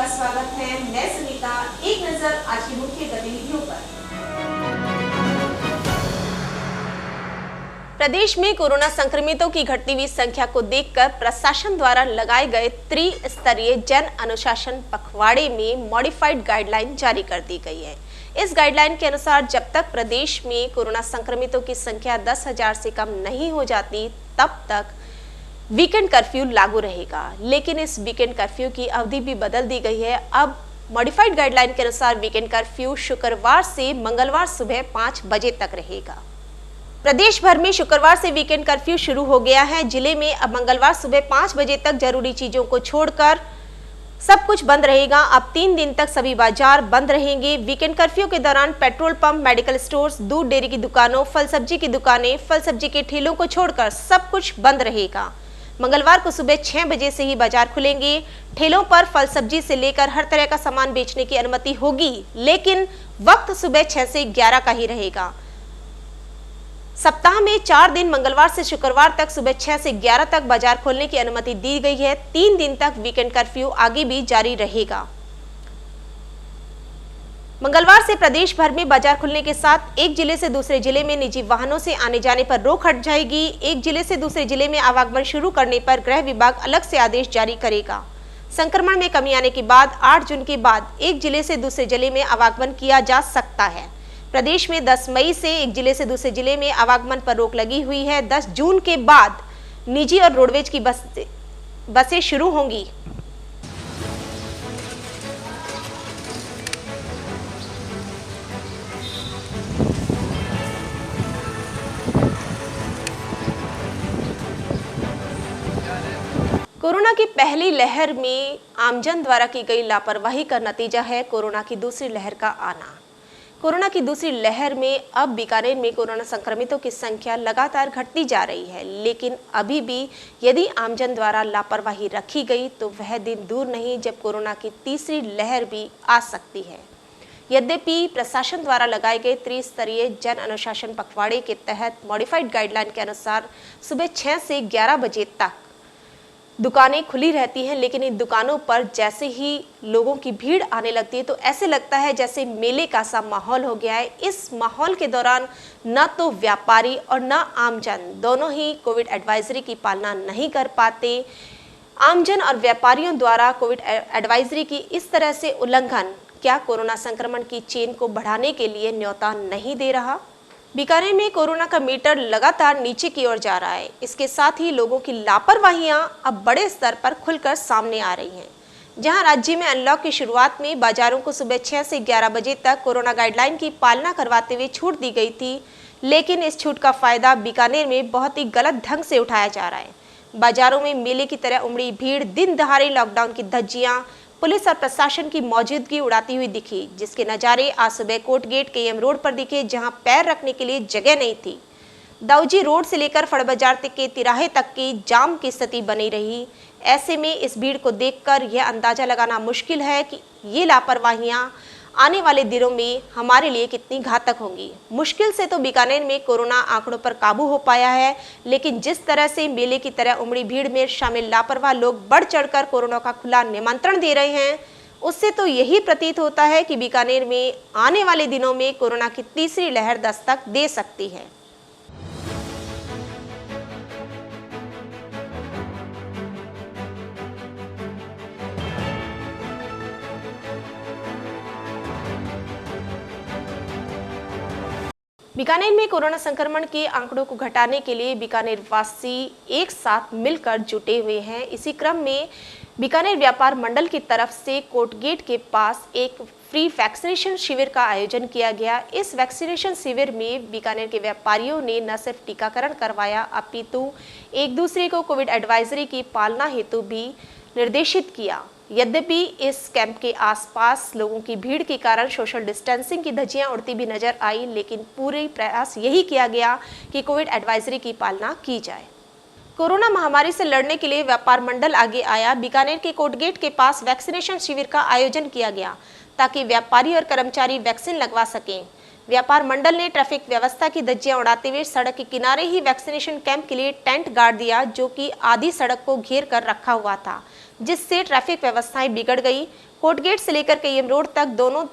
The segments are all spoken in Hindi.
आपका स्वागत है। मैं सुनीता। एक नजर आज की मुख्य गतिविधियों पर। प्रदेश में कोरोना संक्रमितों की घटती हुई संख्या को देखकर प्रशासन द्वारा लगाए गए त्रिस्तरीय जन अनुशासन पखवाड़े में मॉडिफाइड गाइडलाइन जारी कर दी गई है। इस गाइडलाइन के अनुसार जब तक प्रदेश में कोरोना संक्रमितों की संख्या 10,000 से कम नहीं हो जाती तब तक वीकेंड कर्फ्यू लागू रहेगा। लेकिन इस वीकेंड कर्फ्यू की अवधि भी बदल दी गई है। अब मॉडिफाइड गाइडलाइन के अनुसार वीकेंड कर्फ्यू शुक्रवार से मंगलवार सुबह 5 बजे तक रहेगा। प्रदेश भर में शुक्रवार से वीकेंड कर्फ्यू शुरू हो गया है। जिले में अब मंगलवार सुबह 5 बजे तक जरूरी चीजों को छोड़कर सब कुछ बंद रहेगा। अब 3 दिन तक सभी बाजार बंद रहेंगे। वीकेंड कर्फ्यू के दौरान पेट्रोल पंप, मेडिकल स्टोर्स, दूध डेयरी की दुकानों, फल सब्जी की दुकानें, फल सब्जी के ठेलों को छोड़कर सब कुछ बंद रहेगा। मंगलवार को सुबह 6 बजे से ही बाजार खुलेंगे। ठेलों पर फल सब्जी से लेकर हर तरह का सामान बेचने की अनुमति होगी, लेकिन वक्त सुबह 6 से 11 का ही रहेगा। सप्ताह में 4 दिन मंगलवार से शुक्रवार तक सुबह 6 से 11 तक बाजार खोलने की अनुमति दी गई है। 3 दिन तक वीकेंड कर्फ्यू आगे भी जारी रहेगा। मंगलवार से प्रदेश भर में बाजार खुलने के साथ एक जिले से दूसरे जिले में निजी वाहनों से आने जाने पर रोक हट जाएगी। एक जिले से दूसरे जिले में आवागमन शुरू करने पर गृह विभाग अलग से आदेश जारी करेगा। संक्रमण में कमी आने के बाद 8 जून के बाद एक जिले से दूसरे जिले में आवागमन किया जा सकता है। प्रदेश में 10 मई से एक जिले से दूसरे जिले में आवागमन पर रोक लगी हुई है। 10 जून के बाद निजी और रोडवेज की बसें शुरू होंगी। कोरोना की पहली लहर में आमजन द्वारा की गई लापरवाही का नतीजा है कोरोना की दूसरी लहर का आना। कोरोना की दूसरी लहर में अब बीकानेर में कोरोना संक्रमितों की संख्या लगातार घटती जा रही है, लेकिन अभी भी यदि आमजन द्वारा लापरवाही रखी गई तो वह दिन दूर नहीं जब कोरोना की तीसरी लहर भी आ सकती है। यद्यपि प्रशासन द्वारा लगाए गए त्रिस्तरीय जन अनुशासन पखवाड़े के तहत मॉडिफाइड गाइडलाइन के अनुसार सुबह 6 से 11 बजे तक दुकानें खुली रहती हैं, लेकिन इन दुकानों पर जैसे ही लोगों की भीड़ आने लगती है तो ऐसे लगता है जैसे मेले का सा माहौल हो गया है। इस माहौल के दौरान न तो व्यापारी और न आमजन दोनों ही कोविड एडवाइजरी की पालना नहीं कर पाते। आमजन और व्यापारियों द्वारा कोविड एडवाइजरी की इस तरह से उल्लंघन क्या कोरोना संक्रमण की चेन को बढ़ाने के लिए न्योता नहीं दे रहा? बीकानेर में कोरोना का मीटर लगातार नीचे की ओर जा रहा है। इसके साथ ही लोगों की लापरवाहियां अब बड़े स्तर पर खुलकर सामने आ रही हैं। जहां राज्य में अनलॉक की शुरुआत में बाजारों को सुबह 6 से 11 बजे तक कोरोना गाइडलाइन की पालना करवाते हुए छूट दी गई थी, लेकिन इस छूट का फायदा बीकानेर में बहुत ही गलत ढंग से उठाया जा रहा है। बाजारों में मेले की तरह उमड़ी भीड़ दिन दहाड़े लॉकडाउन की धज्जियां, पुलिस और प्रशासन की मौजूदगी उड़ाती हुई दिखी, जिसके नज़ारे आज सुबह कोर्ट गेट केएम रोड पर दिखे, जहां पैर रखने के लिए जगह नहीं थी। दाऊजी रोड से लेकर फड़ बाजार तक के तिराहे तक की जाम की स्थिति बनी रही। ऐसे में इस भीड़ को देखकर यह अंदाजा लगाना मुश्किल है कि ये लापरवाहियां आने वाले दिनों में हमारे लिए कितनी घातक होंगी। मुश्किल से तो बीकानेर में कोरोना आंकड़ों पर काबू हो पाया है, लेकिन जिस तरह से मेले की तरह उमड़ी भीड़ में शामिल लापरवाह लोग बढ़ चढ़कर कोरोना का खुला निमंत्रण दे रहे हैं, उससे तो यही प्रतीत होता है कि बीकानेर में आने वाले दिनों में कोरोना की तीसरी लहर दस्तक दे सकती है। बीकानेर में कोरोना संक्रमण के आंकड़ों को घटाने के लिए बीकानेर वासी एक साथ मिलकर जुटे हुए हैं। इसी क्रम में बीकानेर व्यापार मंडल की तरफ से कोर्ट गेट के पास एक फ्री वैक्सीनेशन शिविर का आयोजन किया गया। इस वैक्सीनेशन शिविर में बीकानेर के व्यापारियों ने न सिर्फ टीकाकरण करवाया, अपितु एक दूसरे को कोविड एडवाइजरी की पालना हेतु भी निर्देशित किया। यद्यपि इस कैंप के आसपास लोगों की भीड़ के कारण सोशल डिस्टेंसिंग की धज्जियां उड़ती भी नजर आई, लेकिन पूरे प्रयास यही किया गया कि कोविड एडवाइजरी की पालना की जाए। कोरोना महामारी से लड़ने के लिए व्यापार मंडल आगे आया। बीकानेर के कोर्ट गेट के पास वैक्सीनेशन शिविर का आयोजन किया गया ताकि व्यापारी और कर्मचारी वैक्सीन लगवा सकें। व्यापार मंडल ने ट्रैफिक व्यवस्था की धज्जियां उड़ाते हुए सड़क के किनारे ही वैक्सीनेशन कैंप के लिए टेंट गाड़ दिया, जो कि आधी सड़क को घेर कर रखा हुआ था, जिससे ट्रैफिक व्यवस्थाएं बिगड़ गई। कोर्ट गेट से लेकर केएम रोड तक दोनों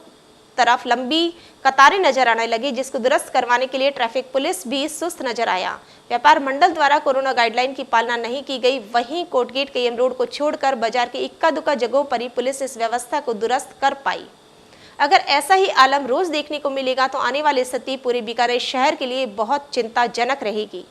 तरफ लंबी कतारें नजर आने लगी, जिसको दुरुस्त करवाने के लिए ट्रैफिक पुलिस भी सुस्त नजर आया। व्यापार मंडल द्वारा कोरोना गाइडलाइन की पालना नहीं की गई। वहीं कोर्ट गेट केएम रोड को छोड़कर बाजार के इक्का दुक्का जगहों पर ही पुलिस इस व्यवस्था को दुरुस्त कर पाई। अगर ऐसा ही आलम रोज देखने को मिलेगा तो आने वाली स्थिति पूरे बीकानेर शहर के लिए बहुत चिंताजनक रहेगी।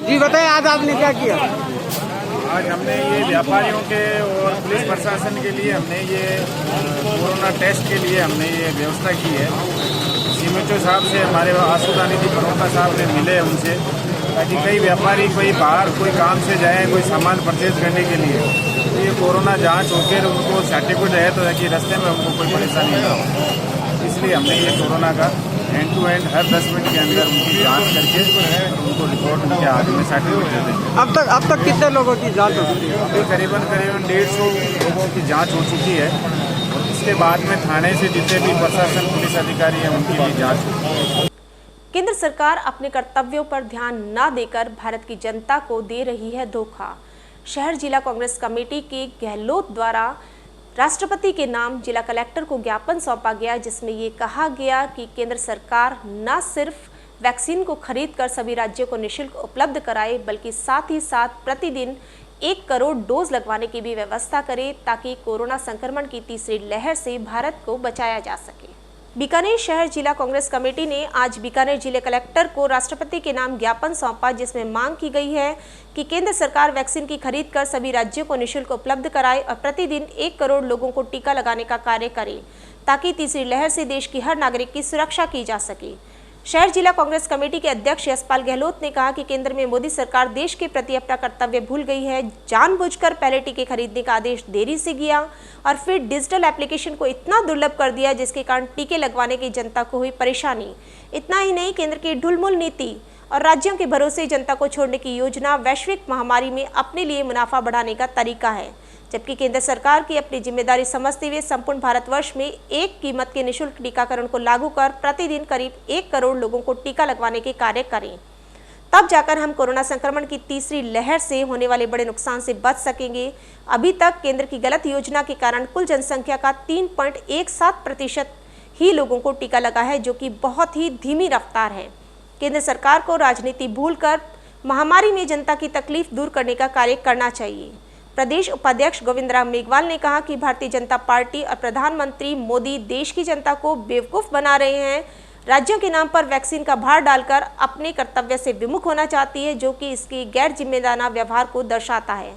जी बताइए, आज आपने क्या किया? आज हमने ये व्यापारियों के और पुलिस प्रशासन के लिए हमने ये कोरोना टेस्ट के लिए हमने ये व्यवस्था की है। सीएमएचओ साहब से हमारे आशुदानिधि बरोटा साहब ने मिले उनसे, ताकि कई व्यापारी कोई बाहर कोई काम से जाए कोई सामान परचेज करने के लिए, तो ये कोरोना जांच होकर उनको सर्टिफिकेट है तो ताकि रास्ते में उनको कोई परेशानी ना हो। इसलिए हमने ये कोरोना का एंड टू एंड हर 10 मिनट के अंदर उनकी जांच करके उनको रिपोर्ट उनके हाथ में सर्टिफिकेट दे देंगे। अब तक कितने लोगों की जांच हो चुकी है? अभी करीबन 150 लोगों की जांच हो चुकी है और इसके बाद में थाने से जितने भी प्रशासन पुलिस अधिकारी हैं उनकी भी जांच होगी। केंद्र सरकार अपने कर्तव्यों पर ध्यान न देकर भारत की जनता को दे रही है धोखा। शहर जिला कांग्रेस कमेटी के गहलोत द्वारा राष्ट्रपति के नाम जिला कलेक्टर को ज्ञापन सौंपा गया, जिसमें ये कहा गया कि केंद्र सरकार न सिर्फ वैक्सीन को खरीदकर सभी राज्यों को निःशुल्क उपलब्ध कराए, बल्कि साथ ही साथ प्रतिदिन 1 करोड़ डोज लगवाने की भी व्यवस्था करे, ताकि कोरोना संक्रमण की तीसरी लहर से भारत को बचाया जा सके। बीकानेर शहर जिला कांग्रेस कमेटी ने आज बीकानेर जिले कलेक्टर को राष्ट्रपति के नाम ज्ञापन सौंपा, जिसमें मांग की गई है कि केंद्र सरकार वैक्सीन की खरीद कर सभी राज्यों को निःशुल्क उपलब्ध कराए और प्रतिदिन 1 करोड़ लोगों को टीका लगाने का कार्य करे, ताकि तीसरी लहर से देश की हर नागरिक की सुरक्षा की जा सके। शहर जिला कांग्रेस कमेटी के अध्यक्ष यशपाल गहलोत ने कहा कि केंद्र में मोदी सरकार देश के प्रति अपना कर्तव्य भूल गई है। जानबूझकर पहले टीके खरीदने का आदेश देरी से किया और फिर डिजिटल एप्लीकेशन को इतना दुर्लभ कर दिया, जिसके कारण टीके लगवाने की जनता को हुई परेशानी। इतना ही नहीं, केंद्र की ढुलमुल नीति और राज्यों के भरोसे जनता को छोड़ने की योजना वैश्विक महामारी में अपने लिए मुनाफा बढ़ाने का तरीका है, जबकि केंद्र सरकार की अपनी जिम्मेदारी समझते हुए संपूर्ण भारतवर्ष में एक कीमत के निःशुल्क टीकाकरण को लागू कर प्रतिदिन करीब 1 करोड़ लोगों को टीका लगवाने के कार्य करें। तब जाकर हम कोरोना संक्रमण की तीसरी लहर से होने वाले बड़े नुकसान से बच सकेंगे। अभी तक केंद्र की गलत योजना के कारण कुल जनसंख्या का 3.17% ही लोगों को टीका लगा है, जो कि बहुत ही धीमी रफ्तार है। केंद्र सरकार को राजनीति भूलकर महामारी में जनता की तकलीफ दूर करने का कार्य करना चाहिए। प्रदेश उपाध्यक्ष गोविंद राम मेघवाल ने कहा कि भारतीय जनता पार्टी और प्रधानमंत्री मोदी देश की जनता को बेवकूफ़ बना रहे हैं। राज्यों के नाम पर वैक्सीन का भार डालकर अपने कर्तव्य से विमुख होना चाहती है, जो कि इसकी गैर जिम्मेदाराना व्यवहार को दर्शाता है।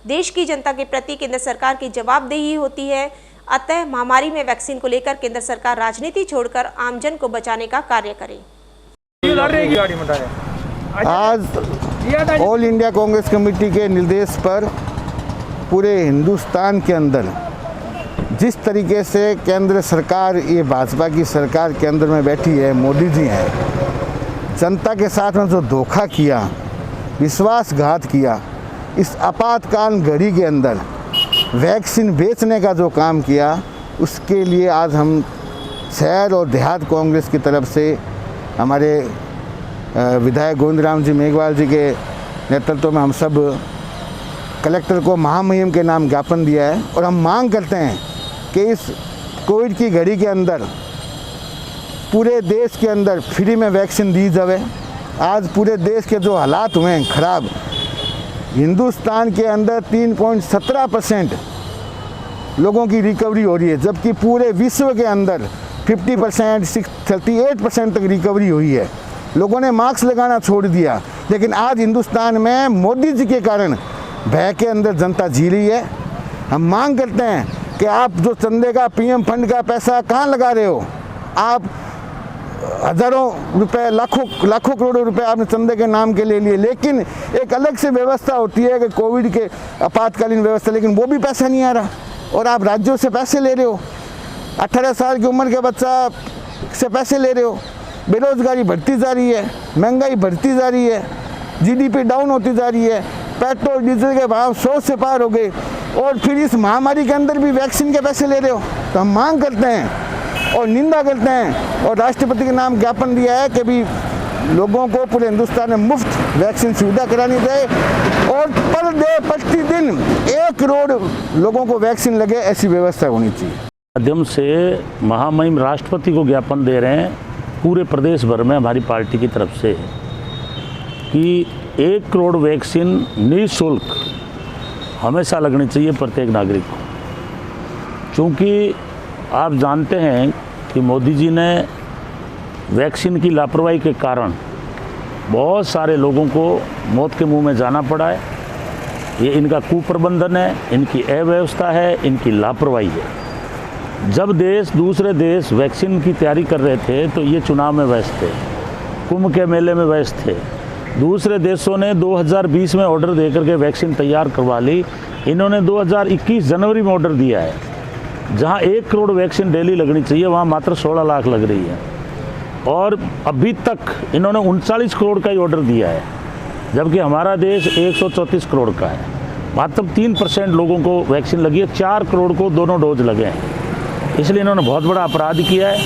देश की जनता के प्रति केंद्र सरकार की जवाबदेही होती है। अतः महामारी में वैक्सीन को लेकर केंद्र सरकार राजनीति छोड़कर आमजन को बचाने का कार्य करे। आज ऑल इंडिया कांग्रेस कमेटी के निर्देश पर पूरे हिंदुस्तान के अंदर जिस तरीके से केंद्र सरकार, ये भाजपा की सरकार केंद्र में बैठी है, मोदी जी हैं, जनता के साथ में जो धोखा किया, विश्वासघात किया, इस आपातकाल घड़ी के अंदर वैक्सीन बेचने का जो काम किया, उसके लिए आज हम शहर और देहात कांग्रेस की तरफ से हमारे विधायक गोविंद राम जी मेघवाल जी के नेतृत्व में हम सब कलेक्टर को महामहिम के नाम ज्ञापन दिया है और हम मांग करते हैं कि इस कोविड की घड़ी के अंदर पूरे देश के अंदर फ्री में वैक्सीन दी जाए। आज पूरे देश के जो हालात हुए हैं खराब, हिंदुस्तान के अंदर 3.17% लोगों की रिकवरी हो रही है, जबकि पूरे विश्व के अंदर 50%, 38% तक रिकवरी हुई है। लोगों ने मास्क लगाना छोड़ दिया। लेकिन आज हिंदुस्तान में मोदी जी के कारण भय के अंदर जनता जी रही है। हम मांग करते हैं कि आप जो चंदे का पीएम फंड का पैसा कहाँ लगा रहे हो? आप हज़ारों रुपए, लाखों करोड़ों रुपए आपने चंदे के नाम के ले लिए, लेकिन एक अलग से व्यवस्था होती है कि कोविड के आपातकालीन व्यवस्था, लेकिन वो भी पैसा नहीं आ रहा और आप राज्यों से पैसे ले रहे हो। 18 साल की उम्र के बच्चा से पैसे ले रहे हो। बेरोजगारी बढ़ती जा रही है, महंगाई बढ़ती जा रही है, जीडीपी डाउन होती जा रही है, पेट्रोल डीजल के भाव 100 से पार हो गए और फिर इस महामारी के अंदर भी वैक्सीन के पैसे ले रहे हो। तो हम मांग करते हैं और निंदा करते हैं और राष्ट्रपति के नाम ज्ञापन दिया है कि भी लोगों को पूरे हिंदुस्तान में मुफ्त वैक्सीन सुविधा करानी जाए और पर डे प्रतिदिन 1 करोड़ लोगों को वैक्सीन लगे, ऐसी व्यवस्था होनी चाहिए। माध्यम से महामहिम राष्ट्रपति को ज्ञापन दे रहे हैं पूरे प्रदेश भर में हमारी पार्टी की तरफ से कि 1 करोड़ वैक्सीन निःशुल्क हमेशा लगनी चाहिए प्रत्येक नागरिक को। क्योंकि आप जानते हैं कि मोदी जी ने वैक्सीन की लापरवाही के कारण बहुत सारे लोगों को मौत के मुंह में जाना पड़ा है। ये इनका कुप्रबंधन है, इनकी अव्यवस्था है, इनकी लापरवाही है। जब दूसरे देश वैक्सीन की तैयारी कर रहे थे तो ये चुनाव में व्यस्त थे, कुंभ के मेले में व्यस्त थे। दूसरे देशों ने 2020 में ऑर्डर दे करके वैक्सीन तैयार करवा ली। इन्होंने 2021 जनवरी में ऑर्डर दिया है। जहां 1 करोड़ वैक्सीन डेली लगनी चाहिए वहां मात्र 16 लाख लग रही है और अभी तक इन्होंने 39 करोड़ का ही ऑर्डर दिया है, जबकि हमारा देश 134 करोड़ का है। मात्र 3% लोगों को वैक्सीन लगी है, 4 करोड़ को दोनों डोज लगे हैं। इसलिए इन्होंने बहुत बड़ा अपराध किया है।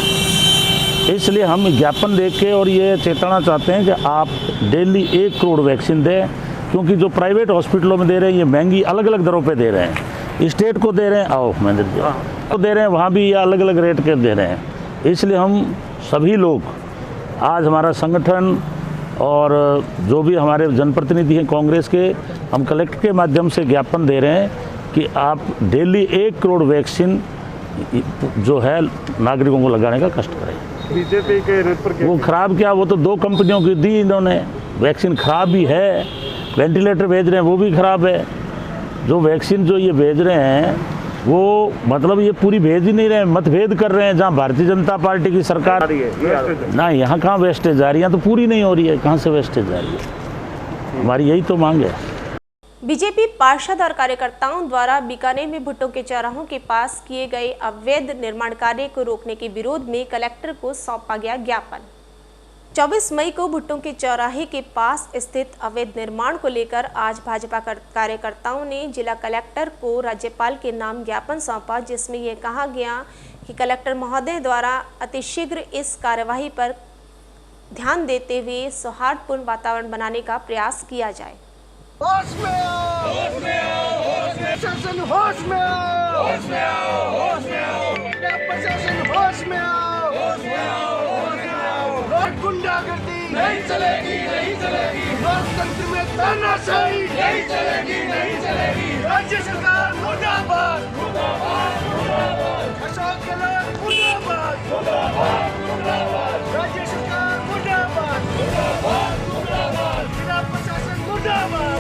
इसलिए हम ज्ञापन दे के और ये चेताना चाहते हैं कि आप डेली 1 करोड़ वैक्सीन दें, क्योंकि जो प्राइवेट हॉस्पिटलों में दे रहे हैं ये महंगी अलग अलग दरों पे दे रहे हैं। स्टेट को दे रहे हैं, आओ महेंद्र जी, तो दे रहे हैं वहाँ भी ये अलग अलग रेट के दे रहे हैं। इसलिए हम सभी लोग आज हमारा संगठन और जो भी हमारे जनप्रतिनिधि हैं कांग्रेस के, हम कलेक्टर के माध्यम से ज्ञापन दे रहे हैं कि आप डेली 1 करोड़ वैक्सीन जो है नागरिकों को लगाने का कष्ट करें। बीजेपी के रेट पर वो खराब क्या, वो तो 2 कंपनियों की दी इन्होंने। वैक्सीन खराब भी है, वेंटिलेटर भेज रहे हैं वो भी खराब है। जो वैक्सीन जो ये भेज रहे हैं वो मतलब ये पूरी भेज ही नहीं रहे हैं, मतभेद कर रहे हैं। जहाँ भारतीय जनता पार्टी की सरकार ना, यहाँ कहाँ वेस्टेज जा रही है, तो पूरी नहीं हो रही है, कहाँ से वेस्टेज जा रही है। हमारी यही तो मांग है। बीजेपी पार्षद और कार्यकर्ताओं द्वारा बीकानेर में भुट्टो के चौराहों के पास किए गए अवैध निर्माण कार्य को रोकने के विरोध में कलेक्टर को सौंपा गया ज्ञापन। 24 मई को भुट्टो के चौराहे के पास स्थित अवैध निर्माण को लेकर आज भाजपा कार्यकर्ताओं ने जिला कलेक्टर को राज्यपाल के नाम ज्ञापन सौंपा, जिसमें यह कहा गया कि कलेक्टर महोदय द्वारा अतिशीघ्र इस कार्यवाही पर ध्यान देते हुए सौहार्दपूर्ण वातावरण बनाने का प्रयास किया जाए। होश में आओ, होश में आओ, होश में प्रशासन, होश में आओ, होश में आओ, होश में आओ, प्रशासन, होश में आओ, होश में आओ, होश में आओ। गुंडागर्दी नहीं चलेगी, नहीं चलेगी। लोकतंत्र में तानाशाही नहीं चलेगी, नहीं चलेगी। राज्य सरकार मुर्दाबाद, मुर्दाबाद, मुर्दाबाद। अशोक गहलोत मुर्दाबाद, मुर्दाबाद, मुर्दाबाद। राज्य सरकार मुर्दाबाद, मुर्दाबाद, मुर्दाबाद। जिला प्रशासन मुर्दाबाद।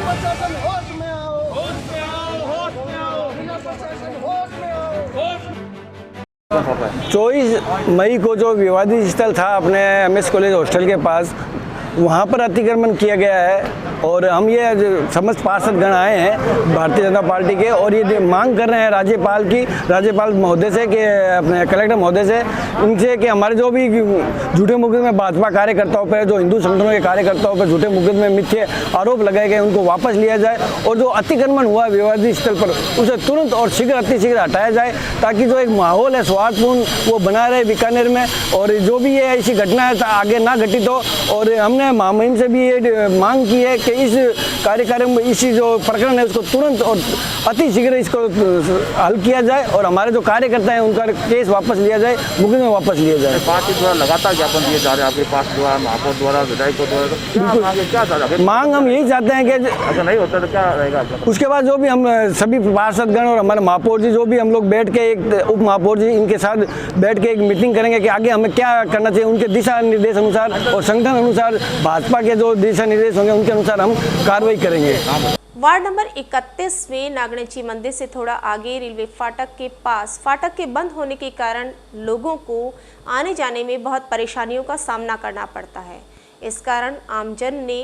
प्रशासन होश में आओ, होश में आओ, होश में आओ। जिला प्रशासन होश में आओ, होश में। 24 मई को जो विवादित स्थल था अपने MS कॉलेज हॉस्टल के पास, वहाँ पर अतिक्रमण किया गया है और हम ये समस्त पार्षदगण आए हैं भारतीय जनता पार्टी के, और ये मांग कर रहे हैं राज्यपाल महोदय से कि अपने कलेक्टर महोदय से उनसे कि हमारे जो भी झूठे मुकदमे में भाजपा कार्यकर्ताओं पर, जो हिंदू संगठनों के कार्यकर्ताओं पर झूठे मुकदमे में मिथ्या आरोप लगाए गए उनको वापस लिया जाए, और जो अतिक्रमण हुआ विवादित स्थल पर उसे तुरंत और अतिशीघ्र हटाया जाए, ताकि जो एक माहौल है सौहार्दपूर्ण वो बना रहे बीकानेर में, और जो भी ये ऐसी घटना है आगे ना घटित हो। और हमने महामहिम से भी ये मांग की है कि इस कार्यक्रम में इसी जो प्रकरण है उसको तुरंत और अतिशीघ्र इसको हल किया जाए, और हमारे जो कार्यकर्ता हैं उनका केस वापस लिया जाए, मुकदमे वापस लिया जाए। पार्टी द्वारा लगातार ज्ञापन दिए जा रहे हैं आपके पास द्वारा, महापौर द्वारा, विधायकों द्वारा, क्या मांग हम यही चाहते हैं कि अगर नहीं होता तो क्या रहेगा? उसके बाद जो भी हम सभी पार्षदगण और हमारे महापौर जी जो भी हम लोग बैठ के एक उप महापौर जी इनके साथ बैठ के एक मीटिंग करेंगे कि आगे हमें क्या करना चाहिए, उनके दिशा निर्देश अनुसार और संगठन अनुसार भाजपा के जो दिशा निर्देश होंगे उनके अनुसार हम कार्रवाई करेंगे। वार्ड नंबर 31 में नागणेची मंदिर से थोड़ा आगे रेलवे फाटक के पास फाटक के बंद होने के कारण लोगों को आने जाने में बहुत परेशानियों का सामना करना पड़ता है। इस कारण आमजन ने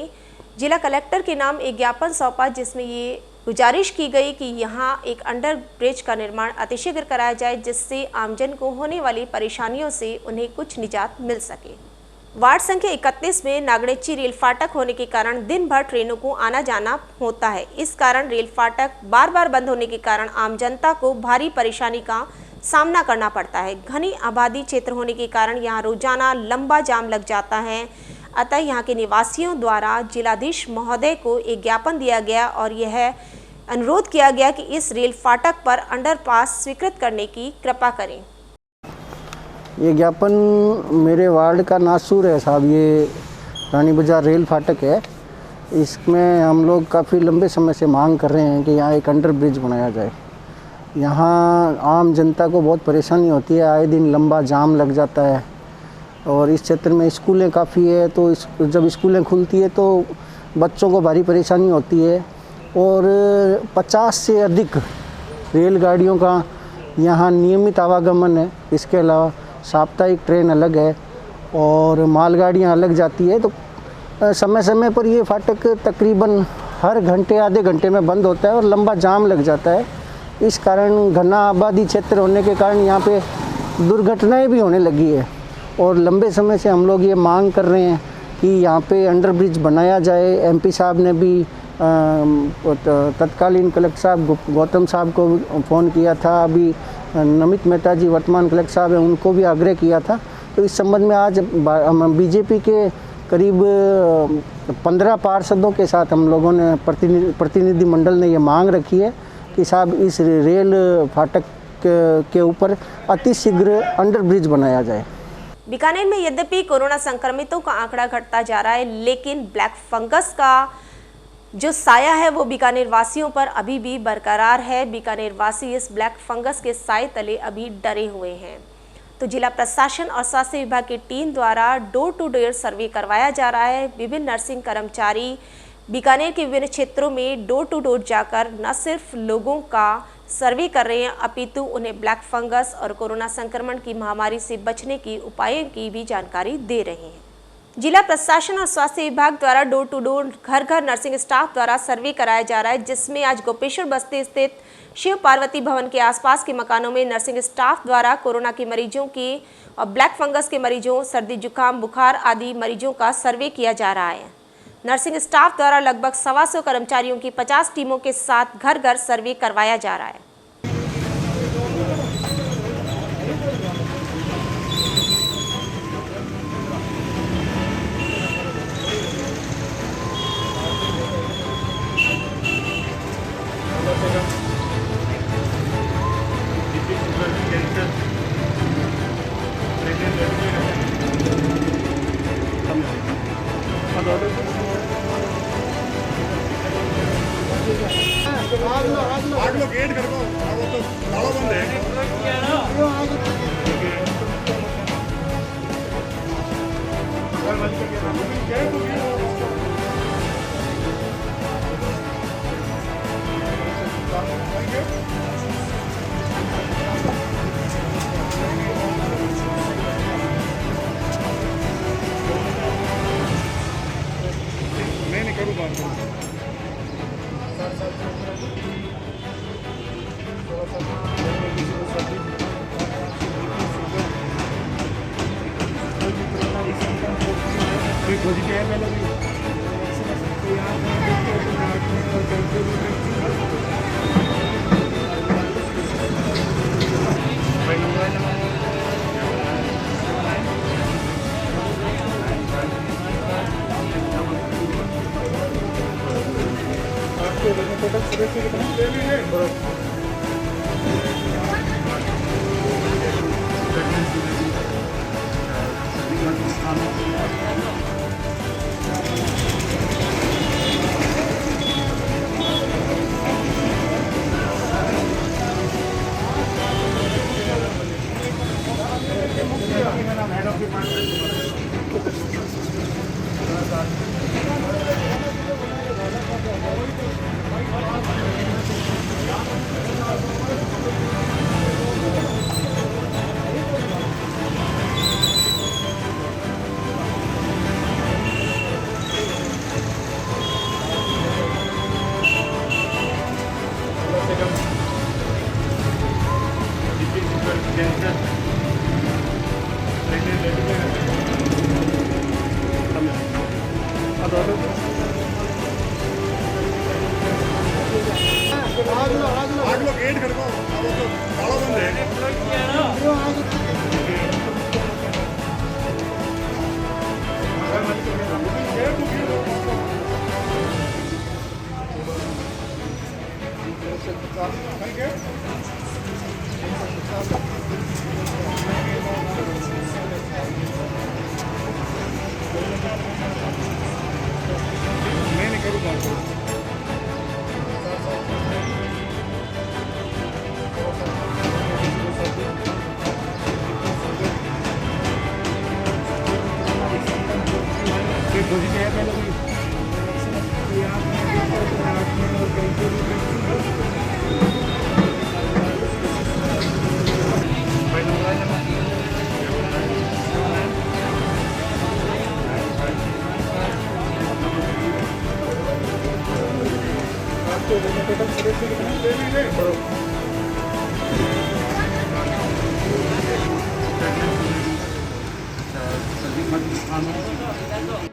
जिला कलेक्टर के नाम एक ज्ञापन सौंपा, जिसमें ये गुजारिश की गई कि यहाँ एक अंडर ब्रिज का निर्माण अतिशीघ्र कराया जाए, जिससे आमजन को होने वाली परेशानियों से उन्हें कुछ निजात मिल सके। वार्ड संख्या 31 में नागणेची रेल फाटक होने के कारण दिन भर ट्रेनों को आना जाना होता है। इस कारण रेल फाटक बार बार बंद होने के कारण आम जनता को भारी परेशानी का सामना करना पड़ता है। घनी आबादी क्षेत्र होने के कारण यहाँ रोजाना लंबा जाम लग जाता है। अतः यहाँ के निवासियों द्वारा जिलाधीश महोदय को एक ज्ञापन दिया गया और यह अनुरोध किया गया कि इस रेल फाटक पर अंडरपास स्वीकृत करने की कृपा करें। ये ज्ञापन मेरे वार्ड का नासूर है साहब, ये रानी बाजार रेल फाटक है। इसमें हम लोग काफ़ी लंबे समय से मांग कर रहे हैं कि यहाँ एक अंडर ब्रिज बनाया जाए। यहाँ आम जनता को बहुत परेशानी होती है, आए दिन लंबा जाम लग जाता है, और इस क्षेत्र में स्कूलें काफ़ी है, तो जब स्कूलें खुलती है तो बच्चों को भारी परेशानी होती है, और 50 से अधिक रेलगाड़ियों का यहाँ नियमित आवागमन है। इसके अलावा साप्ताहिक ट्रेन अलग है और मालगाड़ियाँ अलग जाती है, तो समय समय पर ये फाटक तकरीबन हर घंटे आधे घंटे में बंद होता है और लंबा जाम लग जाता है। इस कारण घना आबादी क्षेत्र होने के कारण यहाँ पे दुर्घटनाएं भी होने लगी है, और लंबे समय से हम लोग ये मांग कर रहे हैं कि यहाँ पे अंडर ब्रिज बनाया जाए। एमपी साहब ने भी तत्कालीन कलेक्टर साहब गौतम साहब को फ़ोन किया था, अभी नमित मेहता जी वर्तमान कलेक्टर साहब हैं उनको भी आग्रह किया था। तो इस संबंध में आज बीजेपी के करीब 15 पार्षदों के साथ हम लोगों ने प्रतिनिधि मंडल ने ये मांग रखी है कि साहब इस रेल फाटक के ऊपर अतिशीघ्र अंडर ब्रिज बनाया जाए। बीकानेर में यद्यपि कोरोना संक्रमितों का आंकड़ा घटता जा रहा है, लेकिन ब्लैक फंगस का जो साया है वो बीकानेर वासियों पर अभी भी बरकरार है। बीकानेर वासी इस ब्लैक फंगस के साए तले अभी डरे हुए हैं। तो जिला प्रशासन और स्वास्थ्य विभाग की टीम द्वारा डोर टू डोर सर्वे करवाया जा रहा है। विभिन्न नर्सिंग कर्मचारी बीकानेर के विभिन्न क्षेत्रों में डोर टू डोर जाकर न सिर्फ लोगों का सर्वे कर रहे हैं, अपितु उन्हें ब्लैक फंगस और कोरोना संक्रमण की महामारी से बचने की उपायों की भी जानकारी दे रहे हैं। जिला प्रशासन और स्वास्थ्य विभाग द्वारा डोर टू डोर घर घर नर्सिंग स्टाफ द्वारा सर्वे कराया जा रहा है, जिसमें आज गोपेश्वर बस्ती स्थित शिव पार्वती भवन के आसपास के मकानों में नर्सिंग स्टाफ द्वारा कोरोना के मरीजों की और ब्लैक फंगस के मरीजों, सर्दी जुकाम बुखार आदि मरीजों का सर्वे किया जा रहा है। नर्सिंग स्टाफ द्वारा लगभग 125 कर्मचारियों की 50 टीमों के साथ घर घर सर्वे करवाया जा रहा है। गेट कर दो, वो तो ताला बंद है।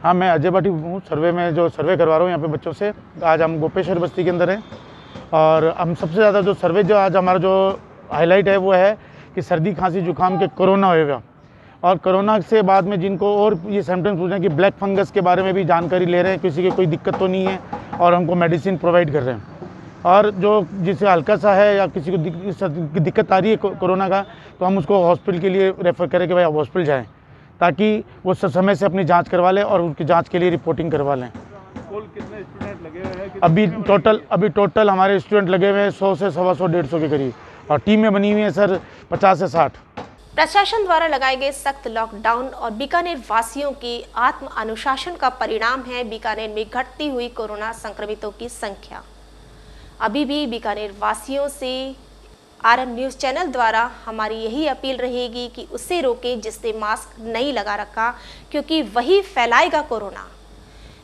हाँ, मैं अजय भाटी हूँ। सर्वे में जो सर्वे करवा रहा हूँ यहाँ पे बच्चों से। आज हम गोपेश्वर बस्ती के अंदर हैं और हम सबसे ज़्यादा जो सर्वे जो आज हमारा जो हाईलाइट है वो है कि सर्दी खांसी जुकाम के कोरोना होएगा और कोरोना से बाद में जिनको और ये सिम्टम्स पूछ रहे हैं कि ब्लैक फंगस के बारे में भी जानकारी ले रहे हैं, किसी की कोई दिक्कत तो नहीं है और हमको मेडिसिन प्रोवाइड कर रहे हैं। और जो जिसे हल्का सा है या किसी को दिक्कत आ रही है कोरोना का, तो हम उसको हॉस्पिटल के लिए रेफ़र करें कि भाई आप हॉस्पिटल जाएँ, ताकि वो समय से अपनी जांच करवा लें और उसकी जांच के लिए रिपोर्टिंग करवा लें। कुल कितने स्टूडेंट लगे हुए हैं? अभी टोटल हमारे स्टूडेंट लगे हुए हैं 100 से 125 150 के करीब और टीमें बनी हुई हैं सर 50 से 60। प्रशासन द्वारा लगाए गए सख्त लॉकडाउन और बीकानेर वासियों की आत्म अनुशासन का परिणाम है बीकानेर में घटती हुई कोरोना संक्रमितों की संख्या। अभी भी बीकानेर वासियों से RM न्यूज़ चैनल द्वारा हमारी यही अपील रहेगी कि उसे रोकें जिसने मास्क नहीं लगा रखा, क्योंकि वही फैलाएगा कोरोना।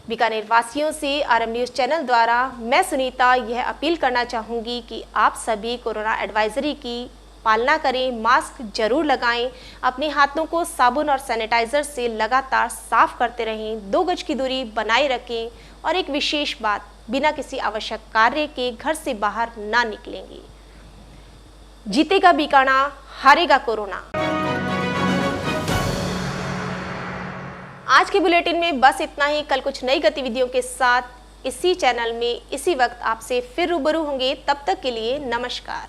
बीकानेर वासियों से RM न्यूज़ चैनल द्वारा मैं सुनीता यह अपील करना चाहूँगी कि आप सभी कोरोना एडवाइजरी की पालना करें, मास्क जरूर लगाएं, अपने हाथों को साबुन और सैनिटाइजर से लगातार साफ करते रहें, 2 गज की दूरी बनाए रखें और एक विशेष बात, बिना किसी आवश्यक कार्य के घर से बाहर ना निकलेंगे। जीतेगा बीकाना, हारेगा कोरोना। आज के बुलेटिन में बस इतना ही। कल कुछ नई गतिविधियों के साथ इसी चैनल में इसी वक्त आपसे फिर रूबरू होंगे। तब तक के लिए नमस्कार।